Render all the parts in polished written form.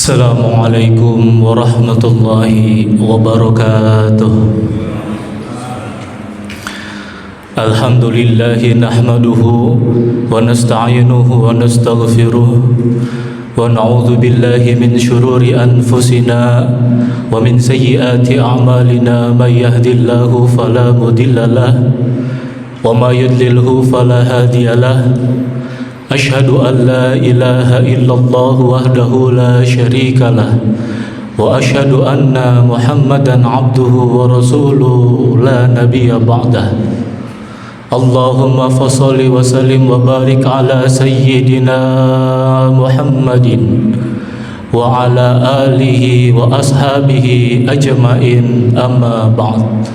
Assalamualaikum warahmatullahi wabarakatuh. Alhamdulillahi nahmaduhu wa nasta'inuhu wa nastaghfiruh wa na'udzu billahi min syururi anfusina wa min sayyiati a'malina may yahdihillahu fala mudilla lahu wa may yudlilhu fala hadiya lahu. Asyhadu an la ilaha illallah wahdahu la syarika lah wa asyhadu anna Muhammadan abduhu wa rasuluhu la nabiyya ba'dah. Allahumma fasholli wa sallim wa barik ala sayyidina Muhammadin wa ala alihi wa ashabihi ajmain, amma ba'd.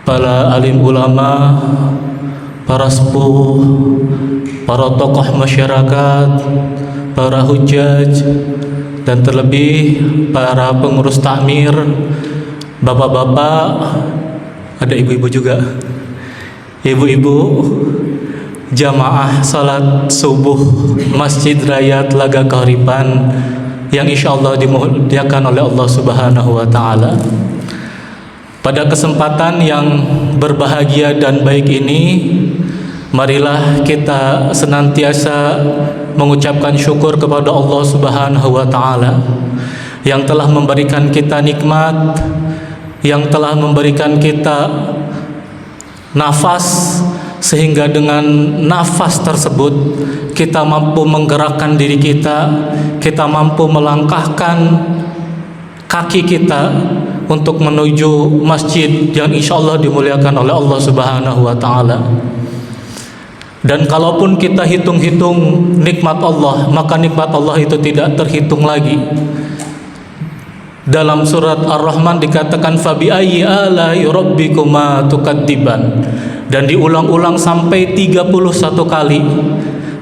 Para alim ulama, para sepuh, para tokoh masyarakat, para hujjaj, dan terlebih para pengurus takmir, bapak-bapak, ada ibu-ibu juga, ibu-ibu, jamaah salat subuh Masjid Raya Telaga Kahuripan yang insyaallah dimuliakan oleh Allah Subhanahu wa Ta'ala. Pada kesempatan yang berbahagia dan baik ini, marilah kita senantiasa mengucapkan syukur kepada Allah Subhanahu wa Ta'ala yang telah memberikan kita nikmat, yang telah memberikan kita nafas, sehingga dengan nafas tersebut kita mampu menggerakkan diri kita mampu melangkahkan kaki kita untuk menuju masjid yang insyaallah dimuliakan oleh Allah Subhanahu wa Ta'ala. Dan kalaupun kita hitung-hitung nikmat Allah, maka nikmat Allah itu tidak terhitung lagi. Dalam surat Ar-Rahman dikatakan fabi ayyi ala'i rabbikuma tukadziban, dan diulang-ulang sampai 31 kali,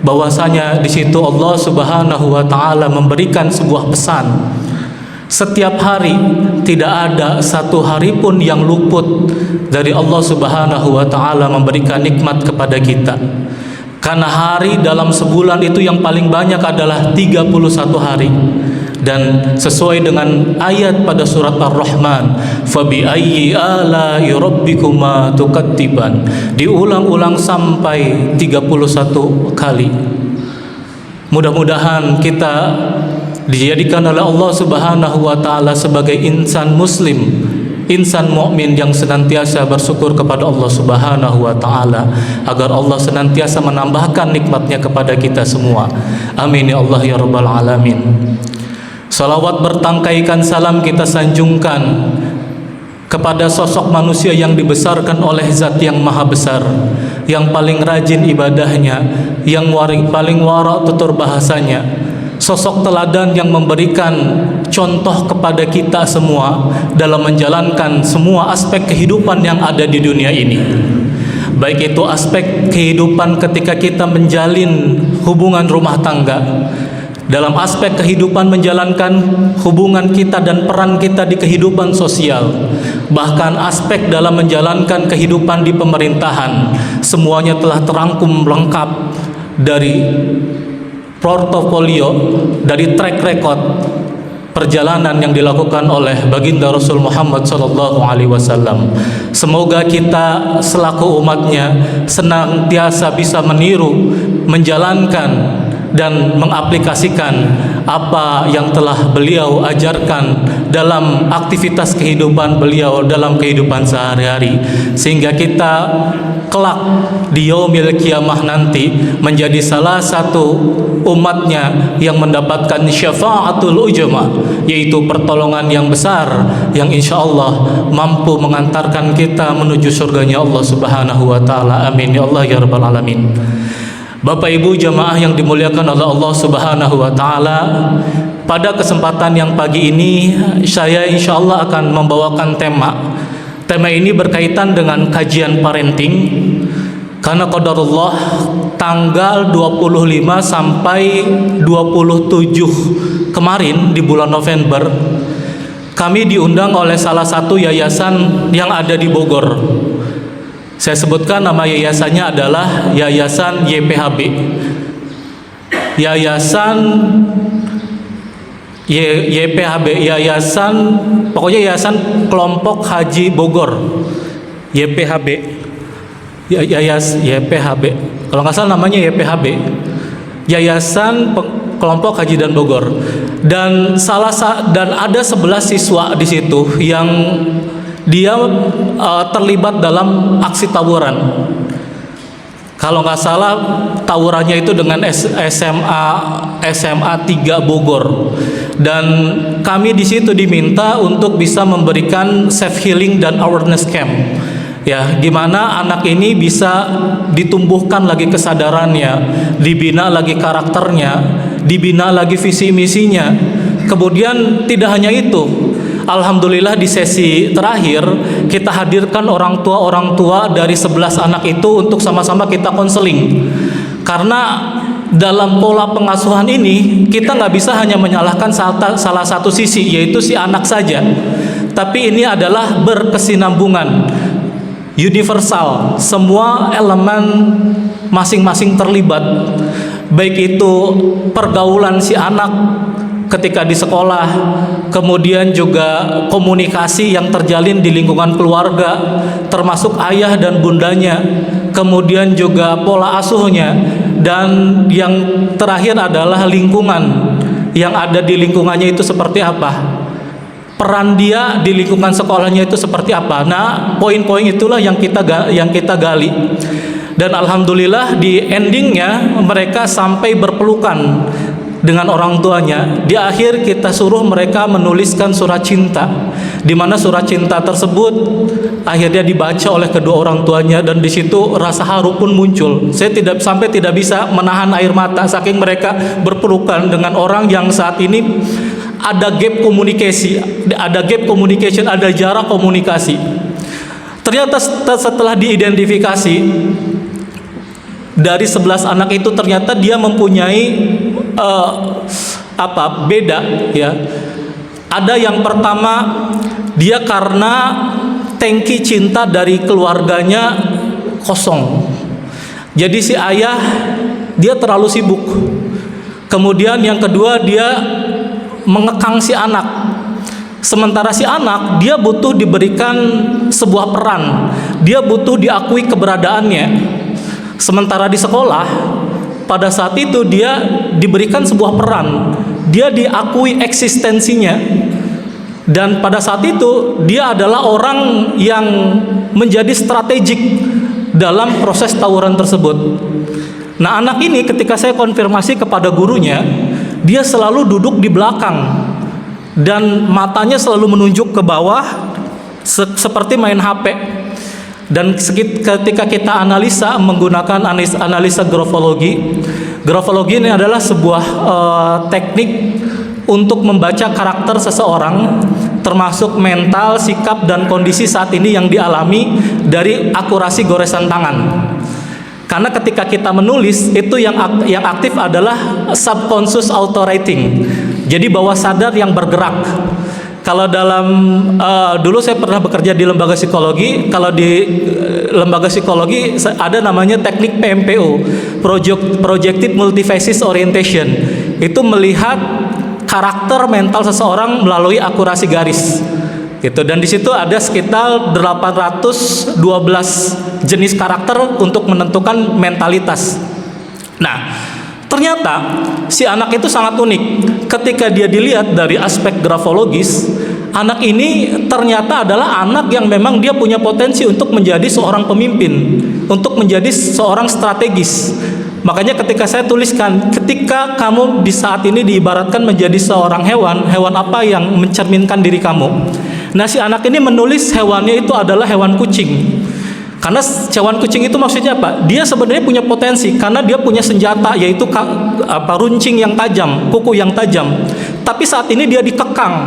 bahwasanya di situ Allah Subhanahu wa Ta'ala memberikan sebuah pesan. Setiap hari tidak ada satu hari pun yang luput dari Allah Subhanahu wa Ta'ala memberikan nikmat kepada kita. Karena hari dalam sebulan itu yang paling banyak adalah 31 hari. Dan sesuai dengan ayat pada surat Ar-Rahman, fabi ayyi ala'i rabbikuma tukadziban, diulang-ulang sampai 31 kali. Mudah-mudahan kita dijadikan oleh Allah Subhanahu wa Ta'ala sebagai insan muslim, insan mukmin yang senantiasa bersyukur kepada Allah Subhanahu wa Ta'ala, agar Allah senantiasa menambahkan nikmatnya kepada kita semua. Amin ya Allah ya rabbal alamin. Salawat bertangkaikan salam kita sanjungkan kepada sosok manusia yang dibesarkan oleh Zat yang Maha Besar, yang paling rajin ibadahnya, yang paling warak tutur bahasanya, sosok teladan yang memberikan contoh kepada kita semua dalam menjalankan semua aspek kehidupan yang ada di dunia ini. Baik itu aspek kehidupan ketika kita menjalin hubungan rumah tangga, dalam aspek kehidupan menjalankan hubungan kita dan peran kita di kehidupan sosial, bahkan aspek dalam menjalankan kehidupan di pemerintahan, semuanya telah terangkum lengkap dari portofolio, dari track record perjalanan yang dilakukan oleh baginda Rasul Muhammad SAW. Semoga kita selaku umatnya senantiasa bisa meniru, menjalankan dan mengaplikasikan apa yang telah beliau ajarkan dalam aktivitas kehidupan beliau dalam kehidupan sehari-hari, sehingga kita kelak di yaumil kiamah nanti menjadi salah satu umatnya yang mendapatkan syafaatul ujma, yaitu pertolongan yang besar yang insyaallah mampu mengantarkan kita menuju surganya Allah Subhanahu wa Ta'ala. Amin ya Allah ya rabbal alamin. Bapak Ibu jamaah yang dimuliakan oleh Allah Subhanahu wa Ta'ala, pada kesempatan yang pagi ini saya insyaallah akan membawakan tema. Tema ini berkaitan dengan kajian parenting, karena qadarullah tanggal 25 sampai 27 kemarin di bulan November kami diundang oleh salah satu yayasan yang ada di Bogor. Saya sebutkan nama yayasannya adalah Yayasan YPHB, Yayasan YPHB, Yayasan, pokoknya Yayasan Kelompok Haji Bogor, YPHB, YPHB, kalau nggak salah namanya YPHB, Yayasan Kelompok Haji dan Bogor. Dan dan ada 11 siswa di situ yang dia terlibat dalam aksi tawuran. Kalau nggak salah tawurannya itu dengan SMA 3 Bogor. Dan kami di situ diminta untuk bisa memberikan self healing dan awareness camp. Ya, gimana anak ini bisa ditumbuhkan lagi kesadarannya, dibina lagi karakternya, dibina lagi visi misinya. Kemudian tidak hanya itu, alhamdulillah di sesi terakhir kita hadirkan orang tua dari 11 anak itu untuk sama-sama kita konseling. Karena dalam pola pengasuhan ini kita nggak bisa hanya menyalahkan salah satu sisi, yaitu si anak saja. Tapi ini adalah berkesinambungan, universal, semua elemen masing-masing terlibat. Baik itu pergaulan si anak ketika di sekolah, kemudian juga komunikasi yang terjalin di lingkungan keluarga, termasuk ayah dan bundanya, kemudian juga pola asuhnya, dan yang terakhir adalah lingkungan yang ada di lingkungannya itu seperti apa, peran dia di lingkungan sekolahnya itu seperti apa. Nah, poin-poin itulah yang kita gali. Dan alhamdulillah di endingnya mereka sampai berpelukan dengan orang tuanya. Di akhir kita suruh mereka menuliskan surat cinta, di mana surat cinta tersebut akhirnya dibaca oleh kedua orang tuanya, dan di situ rasa haru pun muncul. Saya tidak bisa menahan air mata saking mereka berpelukan dengan orang yang saat ini ada gap communication, ada jarak komunikasi. Ternyata setelah diidentifikasi dari 11 anak itu, ternyata dia mempunyai beda ya. Ada yang pertama, dia karena tangki cinta dari keluarganya kosong. Jadi si ayah dia terlalu sibuk. Kemudian yang kedua, dia mengekang si anak. Sementara si anak dia butuh diberikan sebuah peran, dia butuh diakui keberadaannya. Sementara di sekolah, pada saat itu dia diberikan sebuah peran, dia diakui eksistensinya. Dan pada saat itu dia adalah orang yang menjadi strategik dalam proses tawuran tersebut. Nah, anak ini ketika saya konfirmasi kepada gurunya, dia selalu duduk di belakang dan matanya selalu menunjuk ke bawah seperti main HP. Dan ketika kita analisa menggunakan analisa grafologi ini adalah sebuah teknik untuk membaca karakter seseorang, termasuk mental, sikap, dan kondisi saat ini yang dialami dari akurasi goresan tangan. Karena ketika kita menulis itu yang aktif adalah subconscious auto writing. Jadi bawah sadar yang bergerak. Kalau dalam dulu saya pernah bekerja di lembaga psikologi. Kalau di lembaga psikologi ada namanya teknik PMPO, Projective Multifaceted Orientation. Itu melihat karakter mental seseorang melalui akurasi garis. Gitu. Dan di situ ada sekitar 812 jenis karakter untuk menentukan mentalitas. Nah, ternyata si anak itu sangat unik. Ketika dia dilihat dari aspek grafologis, anak ini ternyata adalah anak yang memang dia punya potensi untuk menjadi seorang pemimpin, untuk menjadi seorang strategis. Makanya ketika saya tuliskan, ketika kamu di saat ini diibaratkan menjadi seorang hewan apa yang mencerminkan diri kamu? Nah, si anak ini menulis hewannya itu adalah hewan kucing. Karena hewan kucing itu maksudnya apa? Dia sebenarnya punya potensi karena dia punya senjata, yaitu runcing yang tajam, kuku yang tajam. Tapi saat ini dia dikekang.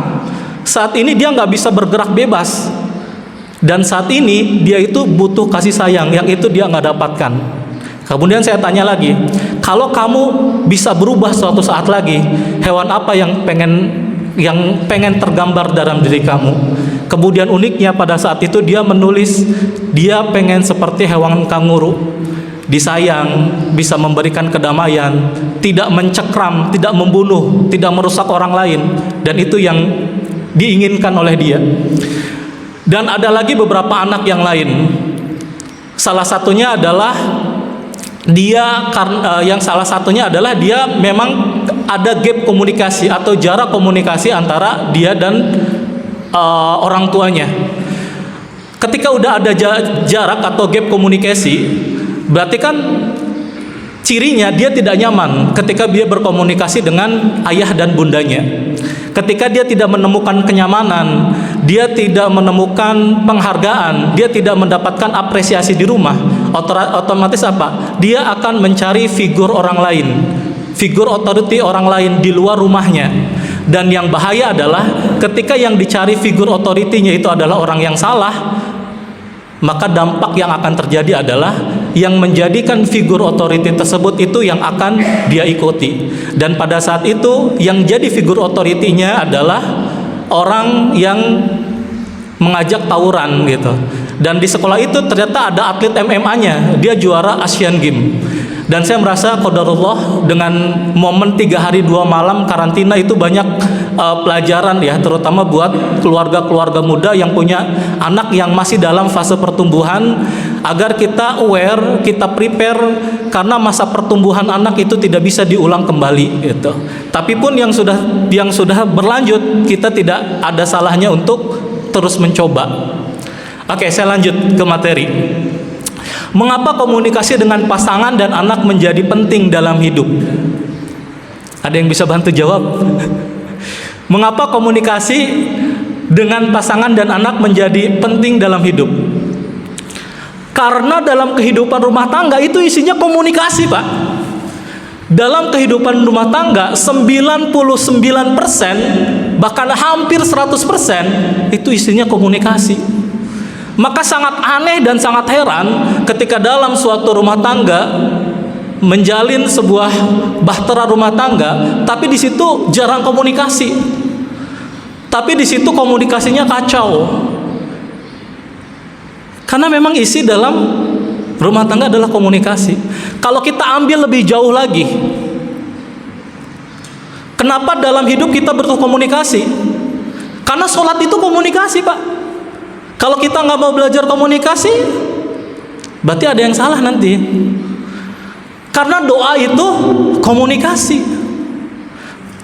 Saat ini dia nggak bisa bergerak bebas. Dan saat ini dia itu butuh kasih sayang, yang itu dia nggak dapatkan. Kemudian saya tanya lagi, kalau kamu bisa berubah suatu saat lagi, hewan apa yang pengen tergambar dalam diri kamu? Kemudian uniknya pada saat itu dia menulis dia pengen seperti hewan kanguru. disayang, bisa memberikan kedamaian, tidak mencekram, tidak membunuh, tidak merusak orang lain, dan itu yang diinginkan oleh dia. Dan ada lagi beberapa anak yang lain. Salah satunya adalah dia memang ada gap komunikasi atau jarak komunikasi antara dia dan orang tuanya. Ketika udah ada jarak atau gap komunikasi, berarti kan cirinya dia tidak nyaman ketika dia berkomunikasi dengan ayah dan bundanya. Ketika dia tidak menemukan kenyamanan, dia tidak menemukan penghargaan, dia tidak mendapatkan apresiasi di rumah, otomatis apa? Dia akan mencari figur orang lain, figur otoriti orang lain di luar rumahnya. Dan yang bahaya adalah ketika yang dicari figur otoritinya itu adalah orang yang salah, maka dampak yang akan terjadi adalah yang menjadikan figur otoriti tersebut itu yang akan dia ikuti. Dan pada saat itu yang jadi figur otoritinya adalah orang yang mengajak tawuran gitu. Dan di sekolah itu ternyata ada atlet MMA-nya, dia juara Asian Games. Dan saya merasa qadarullah dengan momen 3 hari 2 malam karantina itu banyak pelajaran ya, terutama buat keluarga-keluarga muda yang punya anak yang masih dalam fase pertumbuhan, agar kita aware, kita prepare, karena masa pertumbuhan anak itu tidak bisa diulang kembali gitu. Tapi pun yang sudah berlanjut, kita tidak ada salahnya untuk terus mencoba. Oke, saya lanjut ke materi. Mengapa komunikasi dengan pasangan dan anak menjadi penting dalam hidup? Ada yang bisa bantu jawab? Mengapa komunikasi dengan pasangan dan anak menjadi penting dalam hidup? Karena dalam kehidupan rumah tangga itu isinya komunikasi, Pak. Dalam kehidupan rumah tangga 99%, bahkan hampir 100% itu isinya komunikasi. Maka sangat aneh dan sangat heran ketika dalam suatu rumah tangga menjalin sebuah bahtera rumah tangga, tapi di situ jarang komunikasi. Tapi di situ komunikasinya kacau. Karena memang isi dalam rumah tangga adalah komunikasi. Kalau kita ambil lebih jauh lagi, kenapa dalam hidup kita butuh komunikasi? Karena sholat itu komunikasi, Pak. Kalau kita nggak mau belajar komunikasi, berarti ada yang salah nanti. Karena doa itu komunikasi.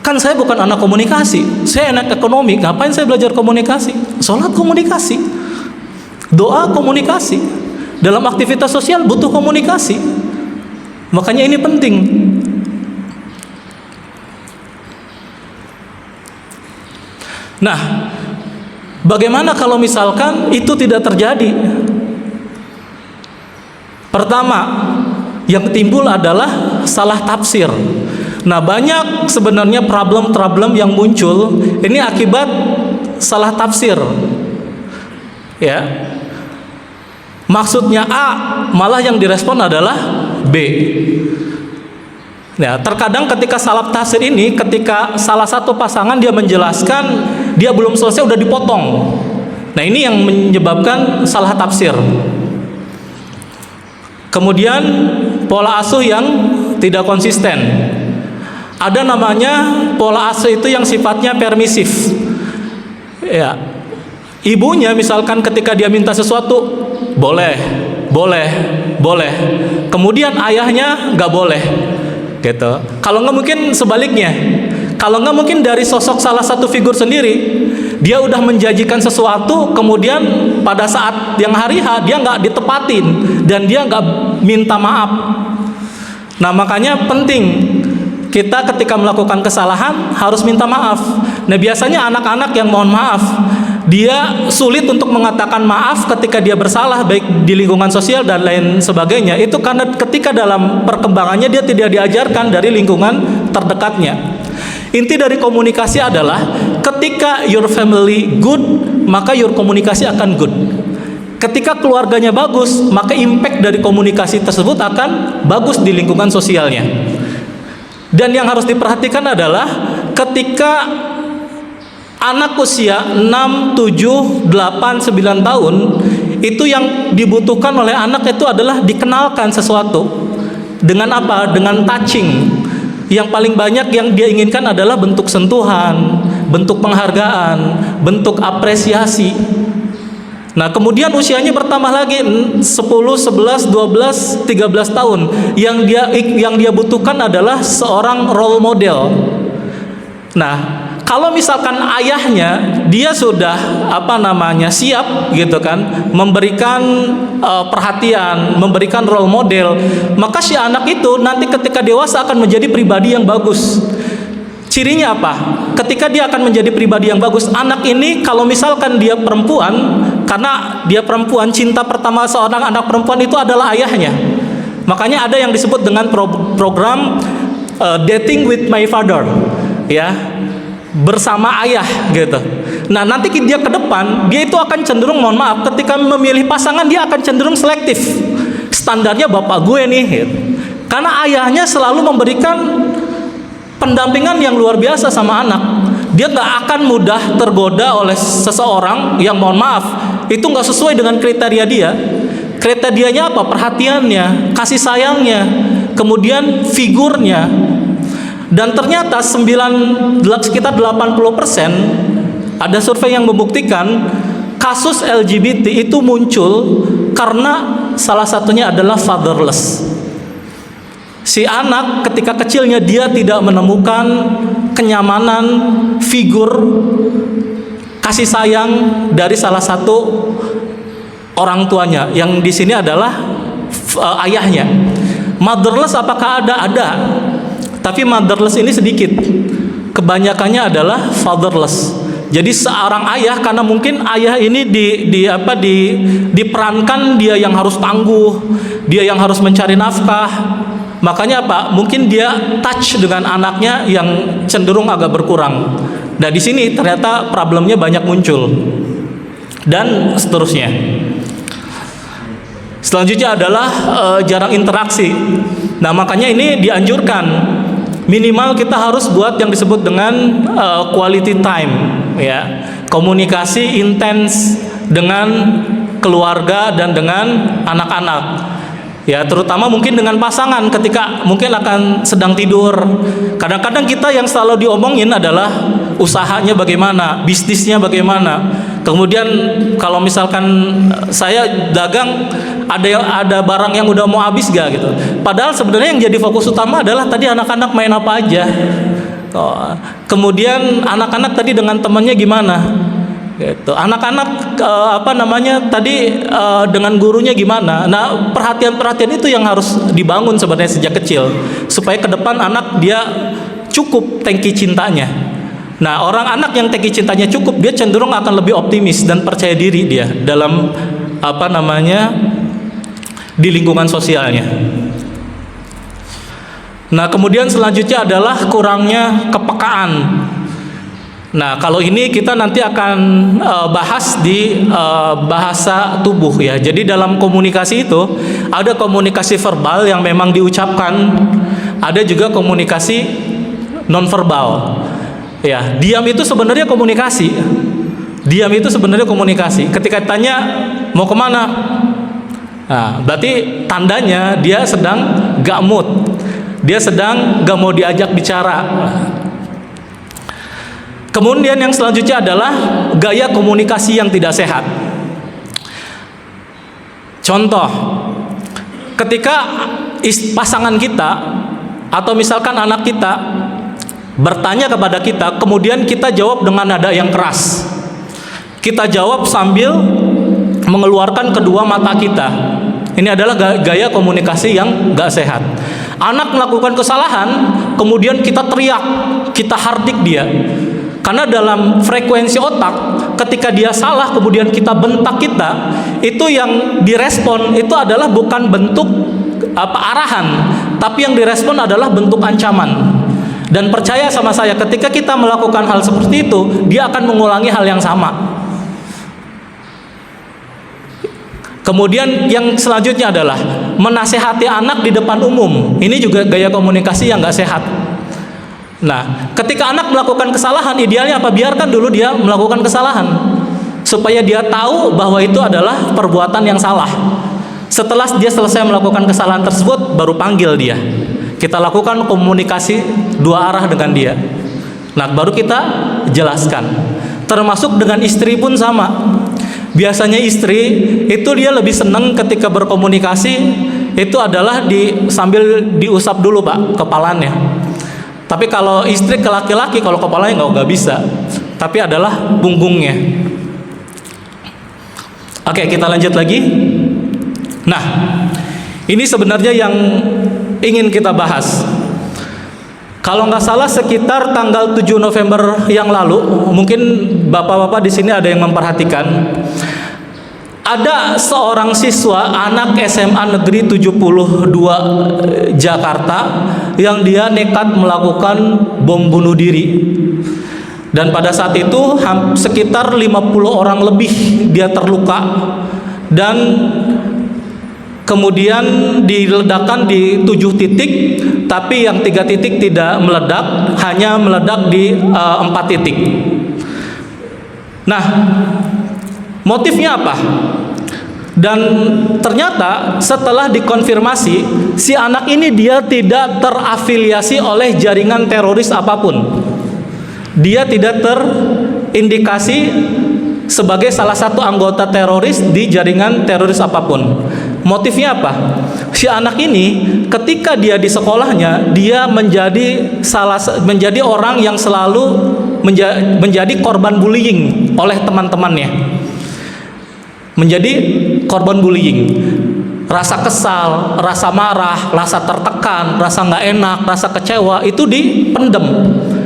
Kan saya bukan anak komunikasi, saya anak ekonomi. Ngapain saya belajar komunikasi? Sholat komunikasi, doa komunikasi, dalam aktivitas sosial butuh komunikasi. Makanya ini penting. Nah, bagaimana kalau misalkan itu tidak terjadi? Pertama, yang timbul adalah salah tafsir. Nah, banyak sebenarnya problem-problem yang muncul ini akibat salah tafsir. Ya. Maksudnya A, malah yang direspon adalah B. Ya, terkadang ketika salah tafsir ini, ketika salah satu pasangan dia menjelaskan, dia belum selesai udah dipotong. Nah, ini yang menyebabkan salah tafsir. Kemudian pola asuh yang tidak konsisten. Ada namanya pola asuh itu yang sifatnya permisif. Ya. Ibunya misalkan ketika dia minta sesuatu, boleh. Kemudian ayahnya nggak boleh. Gitu. Kalau nggak mungkin sebaliknya. Kalau nggak mungkin dari sosok salah satu figur sendiri, dia udah menjanjikan sesuatu, kemudian pada saat yang hari H dia nggak ditepatin dan dia nggak minta maaf. Nah, makanya penting kita ketika melakukan kesalahan harus minta maaf. Nah, biasanya anak-anak yang mohon maaf, dia sulit untuk mengatakan maaf ketika dia bersalah, baik di lingkungan sosial dan lain sebagainya. Itu karena ketika dalam perkembangannya dia tidak diajarkan dari lingkungan terdekatnya. Inti dari komunikasi adalah ketika your family good, maka your komunikasi akan good. Ketika keluarganya bagus, maka impact dari komunikasi tersebut akan bagus di lingkungan sosialnya. Dan yang harus diperhatikan adalah ketika anak usia 6, 7, 8, 9 tahun Itu yang dibutuhkan oleh anak itu adalah dikenalkan sesuatu. Dengan apa? Dengan touching. Yang paling banyak yang dia inginkan adalah bentuk sentuhan, bentuk penghargaan, bentuk apresiasi. Nah, kemudian usianya bertambah lagi 10, 11, 12, 13 tahun. Yang dia butuhkan adalah seorang role model. Nah, kalau misalkan ayahnya dia sudah siap gitu kan, memberikan perhatian, memberikan role model, maka si anak itu nanti ketika dewasa akan menjadi pribadi yang bagus. Cirinya apa? Ketika dia akan menjadi pribadi yang bagus, anak ini kalau misalkan dia perempuan, karena dia perempuan, cinta pertama seorang anak perempuan itu adalah ayahnya. Makanya ada yang disebut dengan program dating with my father, ya, bersama ayah gitu. Nah, nanti dia ke depan, dia itu akan cenderung, mohon maaf, ketika memilih pasangan dia akan cenderung selektif. Standarnya bapak gue nih gitu. Karena ayahnya selalu memberikan pendampingan yang luar biasa sama anak. Dia nggak akan mudah tergoda oleh seseorang yang, mohon maaf, itu nggak sesuai dengan kriteria dia. Kriterianya apa? Perhatiannya, kasih sayangnya, kemudian figurnya. Dan ternyata sekitar 80% ada survei yang membuktikan kasus LGBT itu muncul karena salah satunya adalah fatherless. Si anak ketika kecilnya dia tidak menemukan kenyamanan, figur, kasih sayang dari salah satu orang tuanya, yang di sini adalah ayahnya. Motherless apakah ada? Ada. Tapi motherless ini sedikit. Kebanyakannya adalah fatherless. Jadi seorang ayah, karena mungkin ayah ini diperankan dia yang harus tangguh, dia yang harus mencari nafkah. Makanya apa? Mungkin dia touch dengan anaknya yang cenderung agak berkurang. Nah, di sini ternyata problemnya banyak muncul. Dan seterusnya. Selanjutnya adalah jarang interaksi. Nah, makanya ini dianjurkan minimal kita harus buat yang disebut dengan quality time, ya. Komunikasi intens dengan keluarga dan dengan anak-anak. Ya, terutama mungkin dengan pasangan ketika mungkin akan sedang tidur. Kadang-kadang kita yang selalu diomongin adalah usahanya bagaimana, bisnisnya bagaimana. Kemudian kalau misalkan saya dagang, ada barang yang udah mau habis gak gitu. Padahal sebenarnya yang jadi fokus utama adalah tadi anak-anak main apa aja. Kemudian anak-anak tadi dengan temannya gimana? Gitu. Anak-anak dengan gurunya gimana? Nah, perhatian-perhatian itu yang harus dibangun sebenarnya sejak kecil supaya ke depan anak dia cukup tangki cintanya. Nah, anak yang tangki cintanya cukup, dia cenderung akan lebih optimis dan percaya diri dia dalam di lingkungan sosialnya. Nah, kemudian selanjutnya adalah kurangnya kepekaan. Nah, kalau ini kita nanti akan bahas di bahasa tubuh, ya. Jadi dalam komunikasi itu ada komunikasi verbal yang memang diucapkan, ada juga komunikasi nonverbal. Ya, diam itu sebenarnya komunikasi. Diam itu sebenarnya komunikasi. Ketika ditanya mau kemana, nah, berarti tandanya dia sedang gak mood, dia sedang gak mau diajak bicara. Kemudian yang selanjutnya adalah gaya komunikasi yang tidak sehat. Contoh, ketika pasangan kita atau misalkan anak kita bertanya kepada kita, kemudian kita jawab dengan nada yang keras. Kita jawab sambil mengeluarkan kedua mata kita. Ini adalah gaya komunikasi yang gak sehat. Anak melakukan kesalahan, kemudian kita teriak, kita hardik dia. Karena dalam frekuensi otak, ketika dia salah kemudian kita bentak itu yang direspon itu adalah bukan bentuk arahan, tapi yang direspon adalah bentuk ancaman. Dan percaya sama saya, ketika kita melakukan hal seperti itu, dia akan mengulangi hal yang sama. Kemudian yang selanjutnya adalah menasehati anak di depan umum. Ini juga gaya komunikasi yang gak sehat. Nah, ketika anak melakukan kesalahan, idealnya apa? Biarkan dulu dia melakukan kesalahan. supaya dia tahu bahwa itu adalah perbuatan yang salah. Setelah dia selesai melakukan kesalahan tersebut, baru panggil dia. Kita lakukan komunikasi dua arah dengan dia. Nah, baru kita jelaskan. Termasuk dengan istri pun sama. Biasanya istri itu dia lebih senang ketika berkomunikasi itu adalah sambil diusap dulu Pak kepalanya. Tapi kalau istri ke laki-laki, kalau kepalanya nggak bisa, tapi adalah punggungnya. Oke, kita lanjut lagi. Nah, ini sebenarnya yang ingin kita bahas. Kalau nggak salah sekitar tanggal 7 November yang lalu, mungkin bapak-bapak di sini ada yang memperhatikan, ada seorang siswa anak SMA Negeri 72 Jakarta yang dia nekat melakukan bom bunuh diri. Dan pada saat itu sekitar 50 orang lebih dia terluka, dan kemudian diledakkan di 7 titik, tapi yang 3 titik tidak meledak, hanya meledak di 4 titik. Nah, motifnya apa? Dan ternyata setelah dikonfirmasi, si anak ini dia tidak terafiliasi oleh jaringan teroris apapun. Dia tidak terindikasi sebagai salah satu anggota teroris di jaringan teroris apapun. Motifnya apa? Si anak ini ketika dia di sekolahnya, dia menjadi orang yang selalu menjadi korban bullying oleh teman-temannya. Menjadi korban bullying. Rasa kesal, rasa marah, rasa tertekan, rasa nggak enak, rasa kecewa itu dipendem,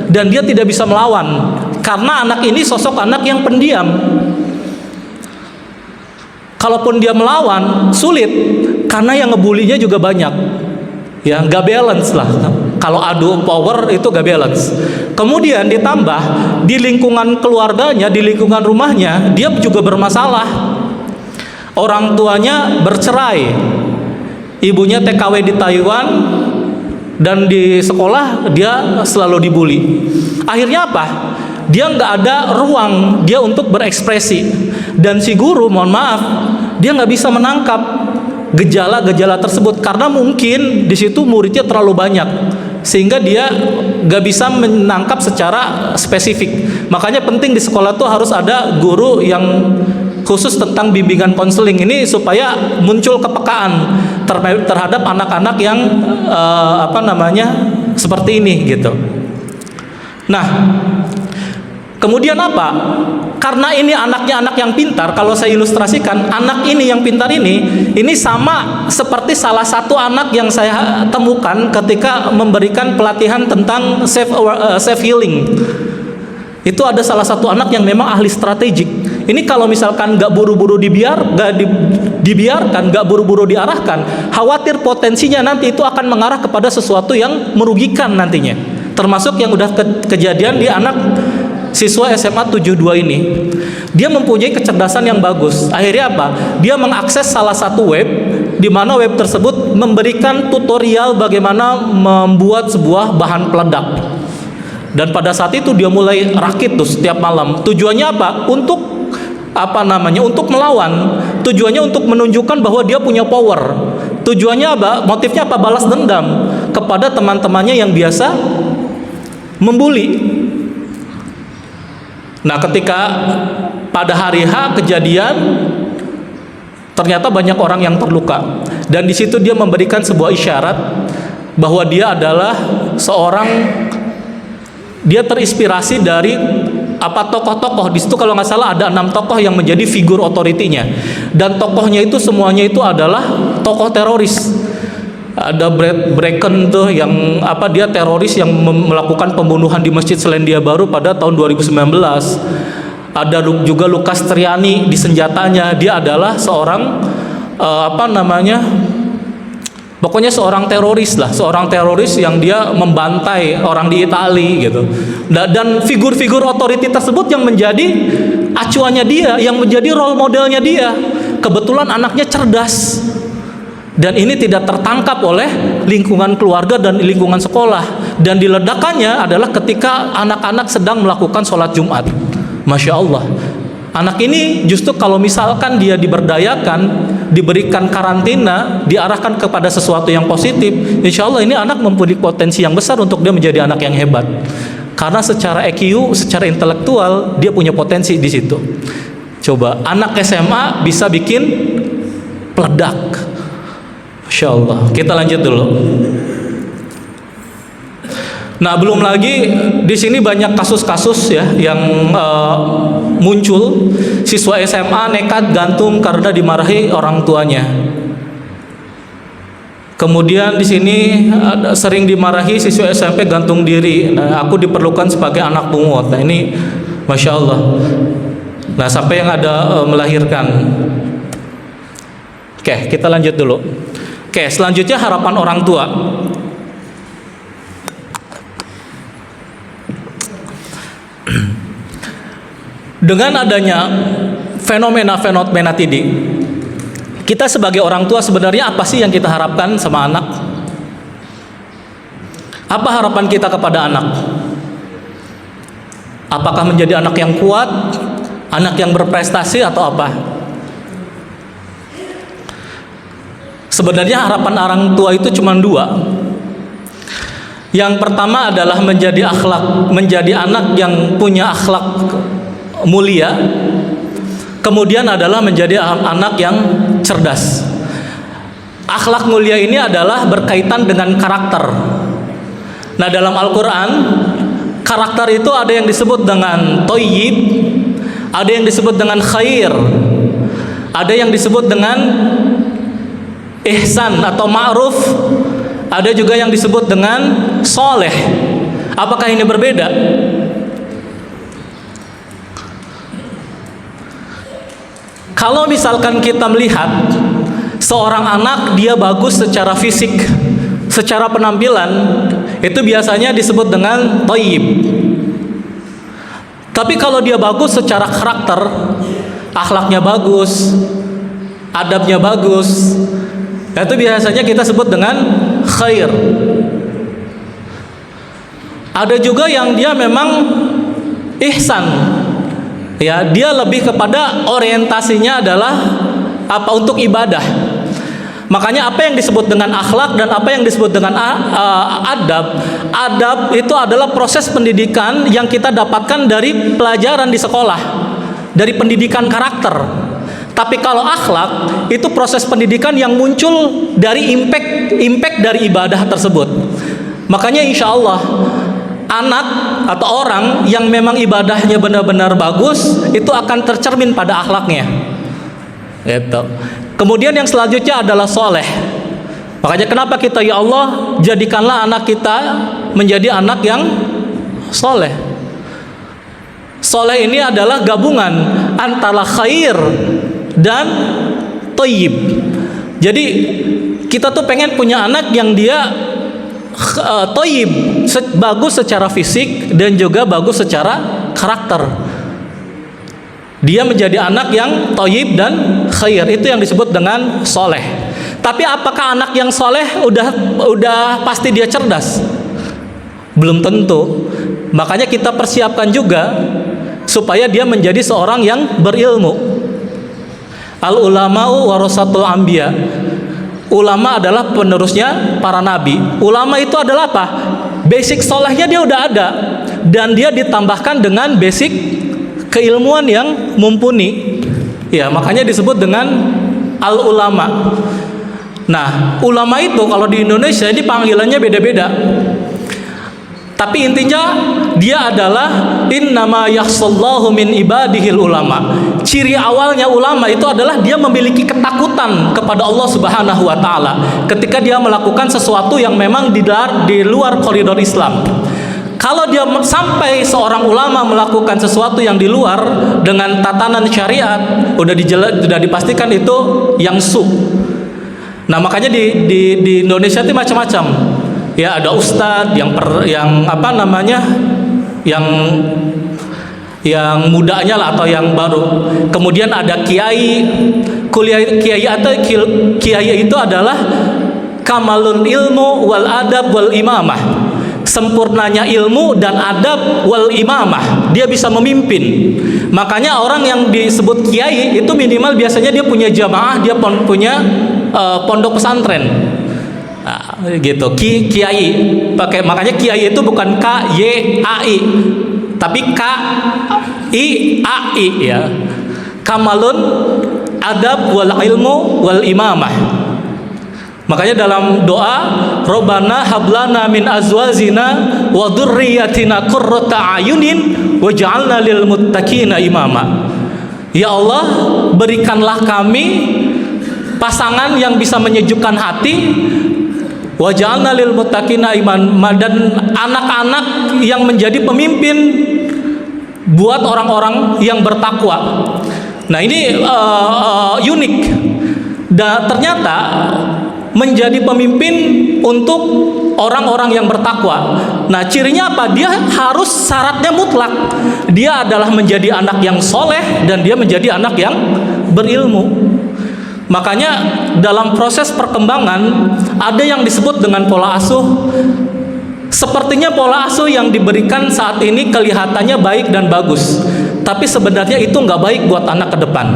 dan dia tidak bisa melawan karena anak ini sosok anak yang pendiam. Kalaupun dia melawan sulit karena yang ngebulinya juga banyak, ya nggak balance lah. Kalau adu power itu nggak balance. Kemudian ditambah di lingkungan keluarganya, di lingkungan rumahnya dia juga bermasalah. Orang tuanya bercerai, ibunya TKW di Taiwan, dan di sekolah dia selalu dibully. Akhirnya apa? Dia nggak ada ruang dia untuk berekspresi, dan si guru, mohon maaf, dia nggak bisa menangkap gejala-gejala tersebut karena mungkin di situ muridnya terlalu banyak, sehingga dia nggak bisa menangkap secara spesifik. Makanya penting di sekolah tuh harus ada guru yang khusus tentang bimbingan konseling ini supaya muncul kepekaan terhadap anak-anak yang seperti ini gitu. Nah, kemudian apa? Karena ini anaknya anak yang pintar, kalau saya ilustrasikan, anak ini yang pintar ini sama seperti salah satu anak yang saya temukan ketika memberikan pelatihan tentang self healing. Itu ada salah satu anak yang memang ahli strategik. Ini kalau misalkan nggak buru-buru dibiarkan, nggak buru-buru diarahkan, khawatir potensinya nanti itu akan mengarah kepada sesuatu yang merugikan nantinya. Termasuk yang udah kejadian di anak siswa SMA 72 ini. Dia mempunyai kecerdasan yang bagus. Akhirnya apa? Dia mengakses salah satu web, di mana web tersebut memberikan tutorial bagaimana membuat sebuah bahan peledak. Dan pada saat itu dia mulai rakit tuh setiap malam. Tujuannya apa? Untuk melawan. Tujuannya untuk menunjukkan bahwa dia punya power. Tujuannya apa? Motifnya apa? Balas dendam kepada teman-temannya yang biasa membuli. Nah, ketika pada hari H kejadian, ternyata banyak orang yang terluka, dan di situ dia memberikan sebuah isyarat bahwa dia adalah dia terinspirasi dari tokoh-tokoh. Di situ kalau nggak salah ada 6 tokoh yang menjadi figur otoritinya, dan tokohnya itu semuanya itu adalah tokoh teroris. Ada Bracken tuh yang dia teroris yang melakukan pembunuhan di Masjid Selandia Baru pada tahun 2019. Ada juga Lukas Triani di senjatanya, dia adalah seorang pokoknya seorang teroris lah, seorang teroris yang dia membantai orang di Itali gitu. Dan figur-figur otoriti tersebut yang menjadi acuannya dia, yang menjadi role modelnya dia. Kebetulan anaknya cerdas, dan ini tidak tertangkap oleh lingkungan keluarga dan lingkungan sekolah. Dan diledakannya adalah ketika anak-anak sedang melakukan sholat Jumat. Masya Allah, Anak ini justru kalau misalkan dia diberdayakan, diberikan karantina, diarahkan kepada sesuatu yang positif, insya Allah ini anak mempunyai potensi yang besar untuk dia menjadi anak yang hebat. Karena secara EQ, secara intelektual dia punya potensi di situ. Coba anak SMA bisa bikin peledak, Masya Allah. Kita lanjut dulu. Nah, belum lagi di sini banyak kasus-kasus ya yang muncul, siswa SMA nekat gantung karena dimarahi orang tuanya. Kemudian di sini sering dimarahi siswa SMP gantung diri. Nah, aku diperlukan sebagai anak pungut. Nah, ini Masya Allah. Nah, sampai yang ada melahirkan. Oke, kita lanjut dulu. Oke, selanjutnya harapan orang tua. Dengan adanya fenomena-fenomena tadi, kita sebagai orang tua sebenarnya apa sih yang kita harapkan sama anak? Apa harapan kita kepada anak? Apakah menjadi anak yang kuat, anak yang berprestasi, atau apa? Sebenarnya harapan orang tua itu cuma dua. Yang pertama adalah menjadi anak yang punya akhlak mulia. Kemudian adalah menjadi anak yang cerdas. Akhlak mulia ini adalah berkaitan dengan karakter. Nah, dalam Al-Quran, karakter itu ada yang disebut dengan thayyib, ada yang disebut dengan khair, ada yang disebut dengan ihsan atau ma'ruf, ada juga yang disebut dengan soleh. Apakah ini berbeda? Kalau misalkan kita melihat seorang anak dia bagus secara fisik, secara penampilan, itu biasanya disebut dengan thayyib. Tapi kalau dia bagus secara karakter, akhlaknya bagus, adabnya bagus, itu biasanya kita sebut dengan khair. Ada juga yang dia memang ihsan, ya, dia lebih kepada orientasinya adalah apa, untuk ibadah. Makanya apa yang disebut dengan akhlak dan apa yang disebut dengan adab, adab itu adalah proses pendidikan yang kita dapatkan dari pelajaran di sekolah, dari pendidikan karakter. Tapi kalau akhlak itu proses pendidikan yang muncul dari impact dari ibadah tersebut. Makanya insya Allah anak atau orang yang memang ibadahnya benar-benar bagus itu akan tercermin pada akhlaknya. Gitu. Kemudian yang selanjutnya adalah soleh. Makanya kenapa kita, ya Allah, jadikanlah anak kita menjadi anak yang soleh. Soleh ini adalah gabungan antara khair dan thayyib. Jadi kita tuh pengen punya anak yang dia thayyib, bagus secara fisik dan juga bagus secara karakter. Dia menjadi anak yang thayyib dan khair, itu yang disebut dengan soleh. Tapi apakah anak yang soleh udah pasti dia cerdas? Belum tentu. Makanya kita persiapkan juga supaya dia menjadi seorang yang berilmu. Al ulama'u warasatul anbiya. Ulama adalah penerusnya para nabi. Ulama itu adalah apa? Basic solehnya dia udah ada, dan dia ditambahkan dengan basic keilmuan yang mumpuni. Ya, makanya disebut dengan al ulama. Nah, ulama itu kalau di Indonesia ini panggilannya beda-beda. Tapi intinya dia adalah innama yakhsallahu min ibadihil ulama. Ciri awalnya ulama itu adalah dia memiliki ketakutan kepada Allah Subhanahu wa taala ketika dia melakukan sesuatu yang memang di luar koridor Islam. Kalau dia sampai seorang ulama melakukan sesuatu yang di luar dengan tatanan syariat, udah dipastikan itu yang su. Nah, makanya di Indonesia itu macam-macam. Ya, ada ustadz yang mudanya lah atau yang baru. Kemudian ada kiai. Kiai itu adalah kamalul ilmu wal adab wal imamah. sempurnanya ilmu dan adab wal imamah, dia bisa memimpin. Makanya orang yang disebut kiai itu minimal biasanya dia punya jamaah, dia punya pondok pesantren. Nah, gitu. Kiai pakai, makanya kiai itu bukan K Y A I tapi K I A I ya. Kamalun adab wal ilmu wal imamah. Makanya dalam doa, Robbana hablana min azwajina wa dzurriyyatina qurrata ayunin waj'alna lil muttaqina imama. Ya Allah, berikanlah kami pasangan yang bisa menyejukkan hati, waj'alna lil muttaqina imama, dan anak-anak yang menjadi pemimpin buat orang-orang yang bertakwa. Nah, ini unik. Dan ternyata menjadi pemimpin untuk orang-orang yang bertakwa. Nah, cirinya apa? Dia harus syaratnya mutlak. Dia adalah menjadi anak yang soleh dan dia menjadi anak yang berilmu. Makanya dalam proses perkembangan ada yang disebut dengan pola asuh. Sepertinya pola asuh yang diberikan saat ini kelihatannya baik dan bagus, tapi sebenarnya itu nggak baik buat anak ke depan.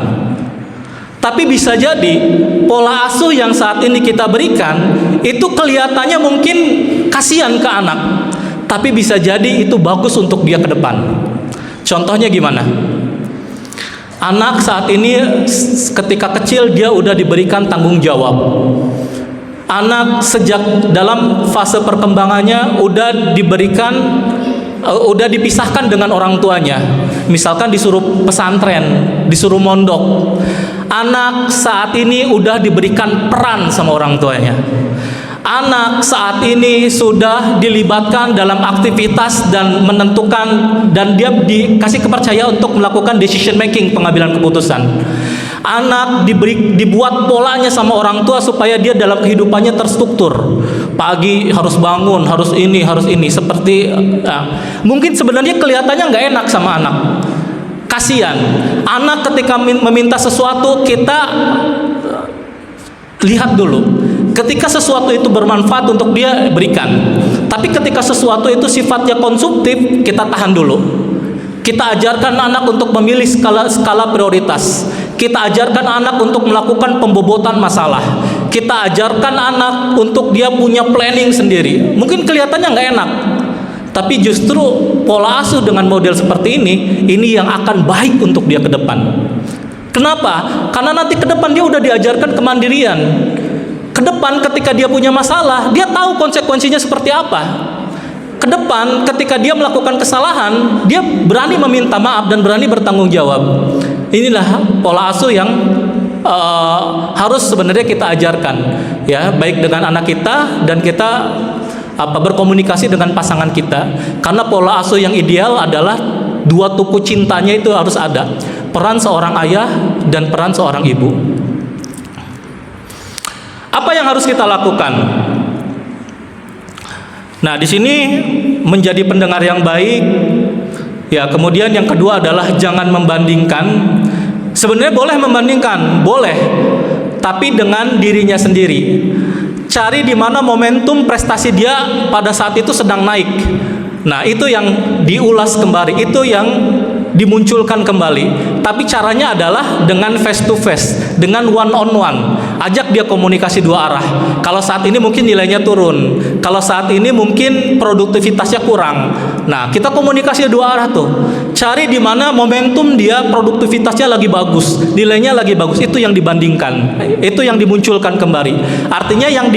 Tapi bisa jadi pola asuh yang saat ini kita berikan itu kelihatannya mungkin kasihan ke anak, tapi bisa jadi itu bagus untuk dia ke depan. Contohnya gimana? Anak saat ini ketika kecil dia udah diberikan tanggung jawab. Anak sejak dalam fase perkembangannya udah diberikan, udah dipisahkan dengan orang tuanya. Misalkan disuruh pesantren, disuruh mondok. Anak saat ini udah diberikan peran sama orang tuanya. Anak saat ini sudah dilibatkan dalam aktivitas dan menentukan, dan dia dikasih kepercayaan untuk melakukan decision making, pengambilan keputusan. Anak dibuat polanya sama orang tua supaya dia dalam kehidupannya terstruktur. Pagi harus bangun, harus ini, seperti mungkin sebenarnya kelihatannya nggak enak sama anak. Kasihan anak ketika meminta sesuatu, kita lihat dulu. Ketika sesuatu itu bermanfaat untuk dia, berikan. Tapi ketika sesuatu itu sifatnya konsumtif, kita tahan dulu. Kita ajarkan anak untuk memilih skala prioritas. Kita ajarkan anak untuk melakukan pembobotan masalah. Kita ajarkan anak untuk dia punya planning sendiri. Mungkin kelihatannya nggak enak, tapi justru pola asuh dengan model seperti ini yang akan baik untuk dia ke depan. Kenapa? Karena nanti ke depan dia udah diajarkan kemandirian. Ke depan ketika dia punya masalah, dia tahu konsekuensinya seperti apa. Ke depan ketika dia melakukan kesalahan, dia berani meminta maaf dan berani bertanggung jawab. Inilah pola asuh yang harus sebenarnya kita ajarkan, ya, baik dengan anak kita dan kita berkomunikasi dengan pasangan kita. Karena pola asuh yang ideal adalah dua tuku cintanya itu harus ada, peran seorang ayah dan peran seorang ibu. Apa yang harus kita lakukan? Nah, di sini menjadi pendengar yang baik. Ya, kemudian yang kedua adalah jangan membandingkan. Sebenarnya boleh membandingkan, boleh, tapi dengan dirinya sendiri. Cari di mana momentum prestasi dia pada saat itu sedang naik. Nah, itu yang diulas kembali, itu yang dimunculkan kembali. Tapi caranya adalah dengan face to face, dengan one on one. Ajak dia komunikasi dua arah. Kalau saat ini mungkin nilainya turun, kalau saat ini mungkin produktivitasnya kurang. Nah, kita komunikasi dua arah tuh. Cari di mana momentum dia produktivitasnya lagi bagus, nilainya lagi bagus, itu yang dibandingkan. Itu yang dimunculkan kembali. Artinya yang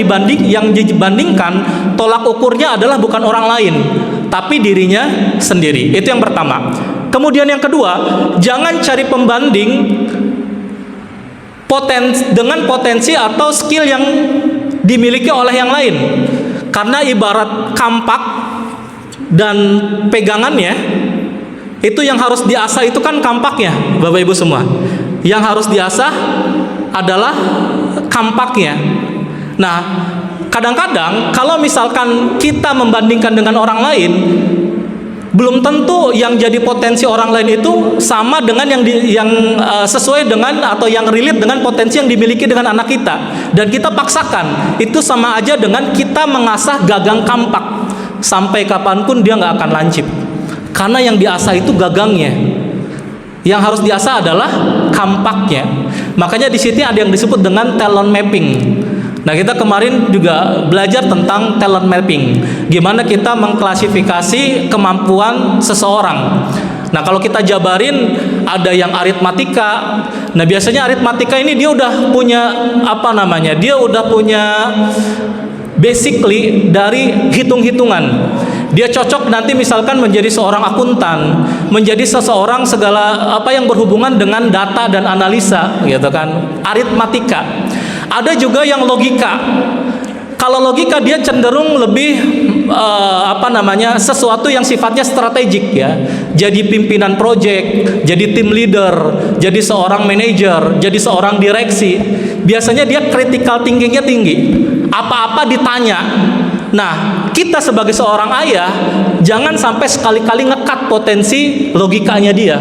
dibandingkan tolak ukurnya adalah bukan orang lain, tapi dirinya sendiri. Itu yang pertama. Kemudian yang kedua, jangan cari pembanding dengan potensi atau skill yang dimiliki oleh yang lain. Karena ibarat kampak dan pegangannya, itu yang harus diasah itu kan kampaknya, Bapak Ibu semua. Yang harus diasah adalah kampaknya. Nah, kadang-kadang kalau misalkan kita membandingkan dengan orang lain, belum tentu yang jadi potensi orang lain itu sama dengan yang sesuai dengan atau yang relate dengan potensi yang dimiliki dengan anak kita, dan kita paksakan. Itu sama aja dengan kita mengasah gagang kampak. sampai kapanpun dia nggak akan lancip. Karena yang diasah itu gagangnya. Yang harus diasah adalah kampaknya. Makanya di sini ada yang disebut dengan talent mapping. Nah, kita kemarin juga belajar tentang talent mapping. Gimana kita mengklasifikasi kemampuan seseorang. Nah, kalau kita jabarin, ada yang aritmatika. Nah, biasanya aritmatika ini dia udah punya Dia udah punya basically dari hitung-hitungan. Dia cocok nanti misalkan menjadi seorang akuntan, menjadi seseorang segala apa yang berhubungan dengan data dan analisa, gitu kan. Aritmatika. Ada juga yang logika. Kalau logika dia cenderung lebih sesuatu yang sifatnya strategik ya. Jadi pimpinan proyek, jadi tim leader, jadi seorang manajer, jadi seorang direksi. Biasanya dia critical thinkingnya tinggi. Apa-apa ditanya. Nah, kita sebagai seorang ayah jangan sampai sekali-kali ngekat potensi logikanya dia.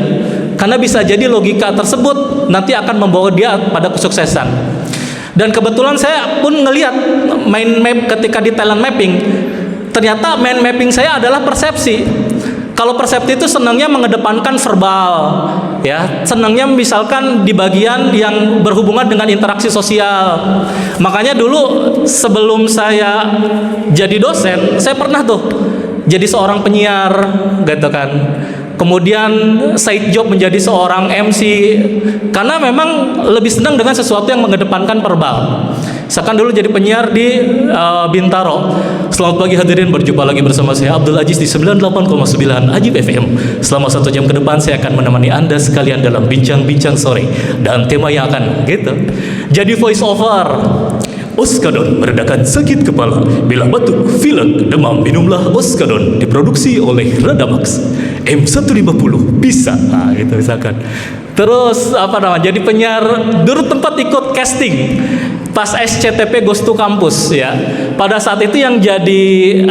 Karena bisa jadi logika tersebut nanti akan membawa dia pada kesuksesan. Dan kebetulan saya pun ngelihat mind map ketika di talent mapping, ternyata mind mapping saya adalah persepsi. Kalau persepsi itu senangnya mengedepankan verbal, ya, senangnya misalkan di bagian yang berhubungan dengan interaksi sosial. Makanya dulu sebelum saya jadi dosen, saya pernah tuh jadi seorang penyiar, gitu kan. Kemudian side job menjadi seorang MC, karena memang lebih senang dengan sesuatu yang mengedepankan verbal. Misalkan dulu jadi penyiar di Bintaro. Selamat pagi hadirin, berjumpa lagi bersama saya Abdul Aziz di 98,9 Ajib FM. Selama 1 jam ke depan saya akan menemani Anda sekalian dalam bincang-bincang sore. Dan tema yang akan jadi voice over. Oskadon meredakan sakit kepala, bila batuk, pilek, demam, minumlah Oskadon. Diproduksi oleh Radamax. M150 bisa, nah gitu misalkan. Terus jadi penyiar dulu tempat ikut casting pas SCTP Ghost to Campus ya. Pada saat itu yang jadi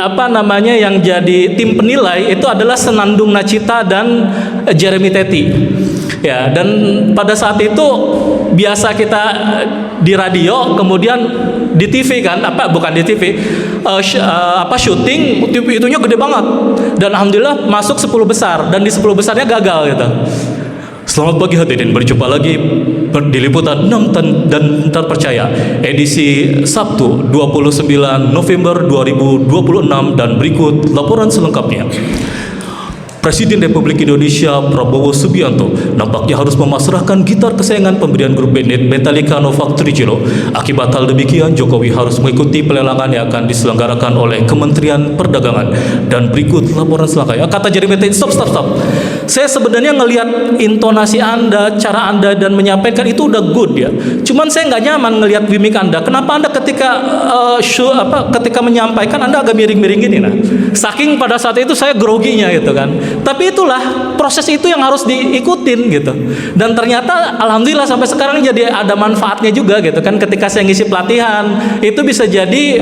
yang jadi tim penilai itu adalah Senandung Nachita dan Jeremy Teti. Ya, dan pada saat itu biasa kita di radio, kemudian di TV kan, bukan di TV, syuting, itunya gede banget. Dan alhamdulillah masuk 10 besar, dan di 10 besarnya gagal gitu. Selamat pagi hadirin, berjumpa lagi di liputan 6 dan terpercaya edisi Sabtu 29 November 2026, dan berikut laporan selengkapnya. Presiden Republik Indonesia Prabowo Subianto nampaknya harus memasrahkan gitar kesayangan pemberian grup band Metallica Novak Trujillo. Akibat hal demikian, Jokowi harus mengikuti pelelangan yang akan diselenggarakan oleh Kementerian Perdagangan. Dan berikut laporan selengkapnya. Kata Jeremy Teti, stop. Saya sebenarnya ngelihat intonasi Anda, cara Anda dan menyampaikan itu udah good ya. Cuman saya nggak nyaman ngelihat mimik Anda. Kenapa Anda ketika menyampaikan Anda agak miring-miring gini nah. Saking pada saat itu saya groginya gitu kan. Tapi itulah proses itu yang harus diikutin gitu. Dan ternyata alhamdulillah sampai sekarang jadi ada manfaatnya juga gitu kan. Ketika saya ngisi pelatihan itu bisa jadi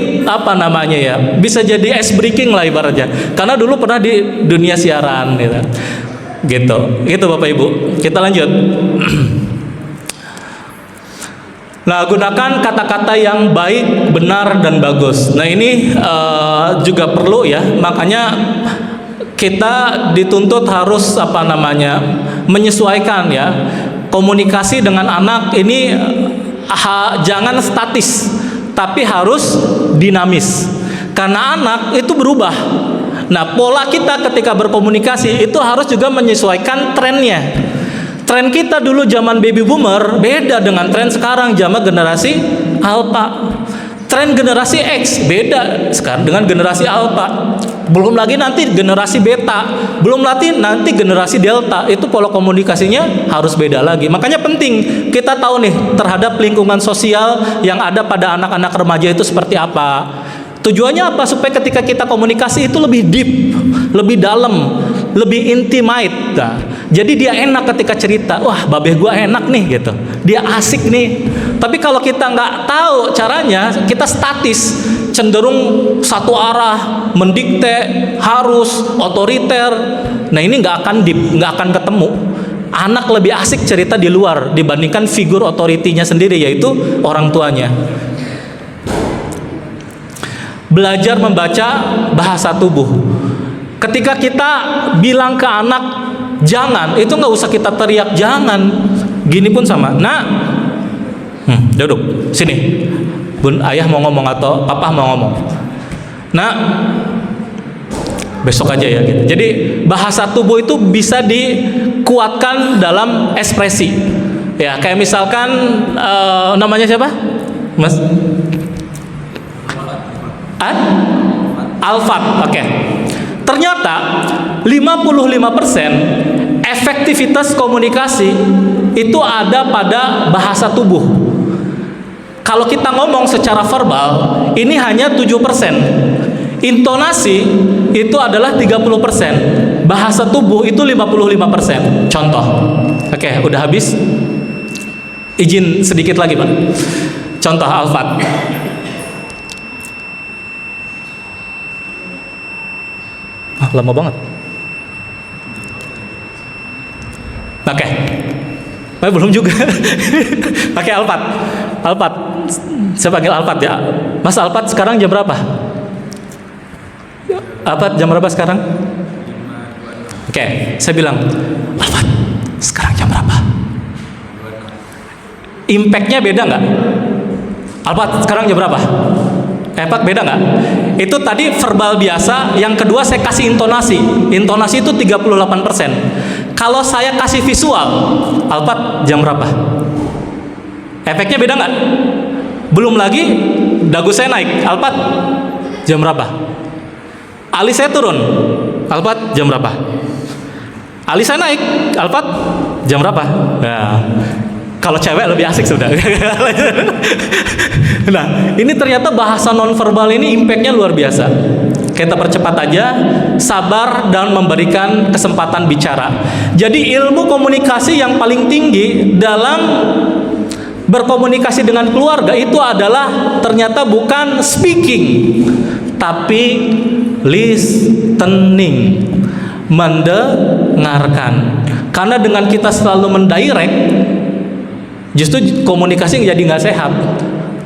bisa jadi ice breaking lah ibaratnya. Karena dulu pernah di dunia siaran gitu. Gitu Bapak Ibu. Kita lanjut. Nah, gunakan kata-kata yang baik, benar, dan bagus. Nah, ini juga perlu ya. Makanya kita dituntut harus menyesuaikan ya. Komunikasi dengan anak ini jangan statis, tapi harus dinamis. Karena anak itu berubah. Nah, pola kita ketika berkomunikasi itu harus juga menyesuaikan trennya. Tren kita dulu zaman baby boomer beda dengan tren sekarang zaman generasi alpha. Tren generasi X beda sekarang dengan generasi alpha. Belum lagi nanti generasi beta, belum lagi nanti generasi delta. Itu pola komunikasinya harus beda lagi. Makanya penting kita tahu nih terhadap lingkungan sosial yang ada pada anak-anak remaja itu seperti apa. Tujuannya apa? Supaya ketika kita komunikasi itu lebih deep, lebih dalam, lebih intimate. Nah, jadi dia enak ketika cerita. Wah, babeh gua enak nih gitu. Dia asik nih. Tapi kalau kita nggak tahu caranya, kita statis, cenderung satu arah, mendikte, harus, otoriter. Nah, ini nggak akan deep, nggak akan ketemu. Anak lebih asik cerita di luar dibandingkan figur otoritinya sendiri, yaitu orang tuanya. Belajar membaca bahasa tubuh. Ketika kita bilang ke anak jangan, itu nggak usah kita teriak jangan. Gini pun sama. Nak, duduk sini. Bun, ayah mau ngomong atau papa mau ngomong. Nak, besok aja ya gitu. Jadi bahasa tubuh itu bisa dikuatkan dalam ekspresi. Ya, kayak misalkan namanya siapa? Mas? Alfat. Oke. Ternyata 55% efektivitas komunikasi itu ada pada bahasa tubuh. Kalau kita ngomong secara verbal, ini hanya 7%. Intonasi itu adalah 30%. Bahasa tubuh itu 55%. Contoh. Oke, udah habis. Izin sedikit lagi, Pak. Contoh Alfat. Lama banget. Oke. Belum juga. Pakai Alfat. Alfat. Saya panggil Alfat ya. Mas Alfat, sekarang jam berapa? Alfat, jam berapa sekarang? Oke, saya bilang, Alfat, sekarang jam berapa? Impact-nya beda nggak? Alfat, sekarang jam berapa? Alfat, beda nggak? Itu tadi verbal biasa. Yang kedua saya kasih intonasi. Intonasi itu 38%. Kalau saya kasih visual, Alfat, jam berapa? Efeknya beda nggak? Belum lagi dagu saya naik. Alfat, jam berapa? Alis saya turun. Alfat, jam berapa? Alis saya naik. Alfat, jam berapa? Nah, kalau cewek lebih asik sudah. Nah, ini ternyata bahasa nonverbal ini impactnya luar biasa. Kita percepat aja, sabar dan memberikan kesempatan bicara. Jadi ilmu komunikasi yang paling tinggi dalam berkomunikasi dengan keluarga itu adalah ternyata bukan speaking, tapi listening, mendengarkan. Karena dengan kita selalu mendirect, justru komunikasi jadi nggak sehat.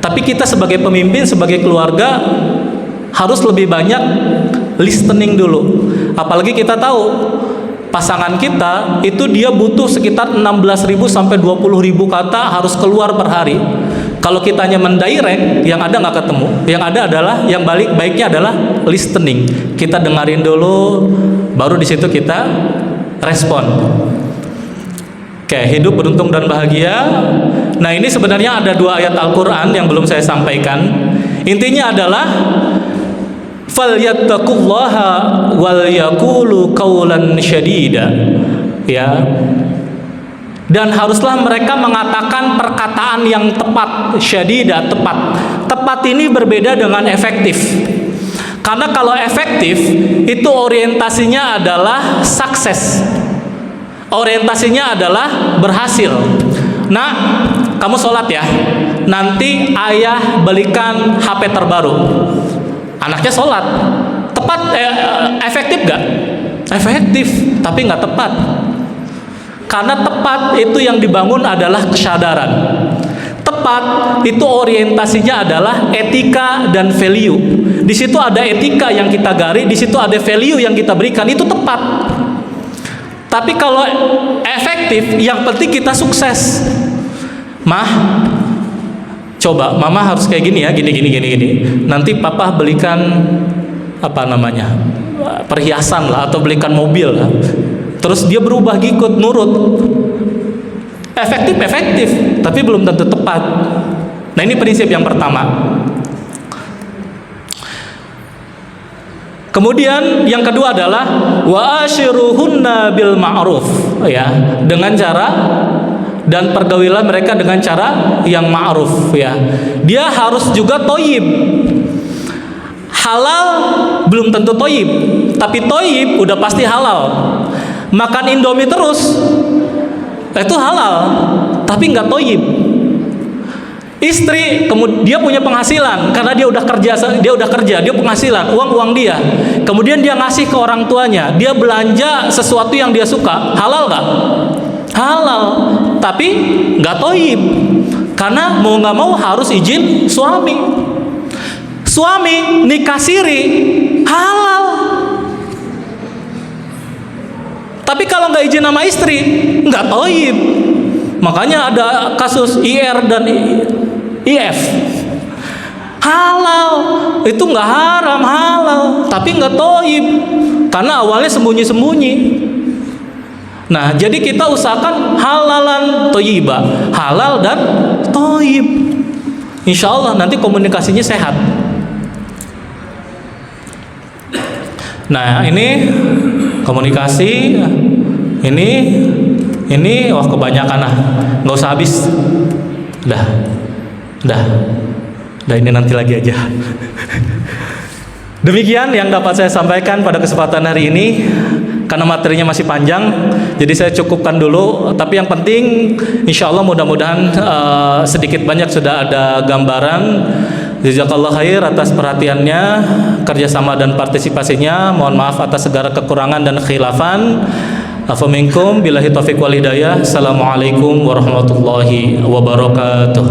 Tapi kita sebagai pemimpin, sebagai keluarga harus lebih banyak listening dulu. Apalagi kita tahu pasangan kita itu dia butuh sekitar 16.000 sampai 20.000 kata harus keluar per hari. Kalau kita hanya mendirect, yang ada nggak ketemu. Yang ada adalah yang baiknya adalah listening. Kita dengerin dulu, baru di situ kita respon. Oke, hidup beruntung dan bahagia. Nah, ini sebenarnya ada 2 ayat Al-Quran yang belum saya sampaikan. Intinya adalah falyattaqullaha wal yaqulu qawlan syadida. Ya. Dan haruslah mereka mengatakan perkataan yang tepat, syadida, tepat. Tepat ini berbeda dengan efektif. Karena kalau efektif itu orientasinya adalah sukses. Orientasinya adalah berhasil. Nah, kamu sholat ya. Nanti ayah belikan HP terbaru. Anaknya sholat. Tepat, efektif gak? Efektif, tapi gak tepat. Karena tepat itu yang dibangun adalah kesadaran. Tepat itu orientasinya adalah etika dan value. Di situ ada etika yang kita gali, di situ ada value yang kita berikan. Itu tepat. Tapi kalau efektif, yang penting kita sukses. Mah, coba mama harus kayak gini ya, gini. Nanti papa belikan apa namanya, perhiasan lah atau belikan mobil lah. Terus dia berubah, ngikut, nurut. Efektif, tapi belum tentu tepat. Nah, ini prinsip yang pertama. Kemudian yang kedua adalah wa ashiruhunna bil ma'ruf, ya, dengan cara dan pergaulilah mereka dengan cara yang ma'ruf, ya. Dia harus juga toyib. Halal belum tentu toyib, tapi toyib udah pasti halal. Makan Indomie terus itu halal, tapi nggak toyib. Istri, kemudian dia punya penghasilan karena dia udah kerja, dia penghasilan, uang dia. Kemudian dia ngasih ke orang tuanya, dia belanja sesuatu yang dia suka, halal nggak? Halal, tapi nggak toyib, karena mau nggak mau harus izin suami. Suami nikah siri halal. Tapi kalau nggak izin sama istri, nggak toib. Makanya ada kasus IR dan IF. Halal, itu nggak haram, halal, tapi nggak toib. Karena awalnya sembunyi-sembunyi. Nah, jadi kita usahakan halalan toyibah, halal dan toib. Insya Allah nanti komunikasinya sehat. Nah, ini komunikasi, ini wah kebanyakan lah, nggak usah habis. Dah ini nanti lagi aja. Demikian yang dapat saya sampaikan pada kesempatan hari ini. Karena materinya masih panjang, jadi saya cukupkan dulu. Tapi yang penting, insya Allah mudah-mudahan sedikit banyak sudah ada gambaran. Jazakallah khair atas perhatiannya, kerjasama dan partisipasinya. Mohon maaf atas segala kekurangan dan khilafan. Afa minkum billahi taufiq wal hidayah. Assalamualaikum warahmatullahi wabarakatuh.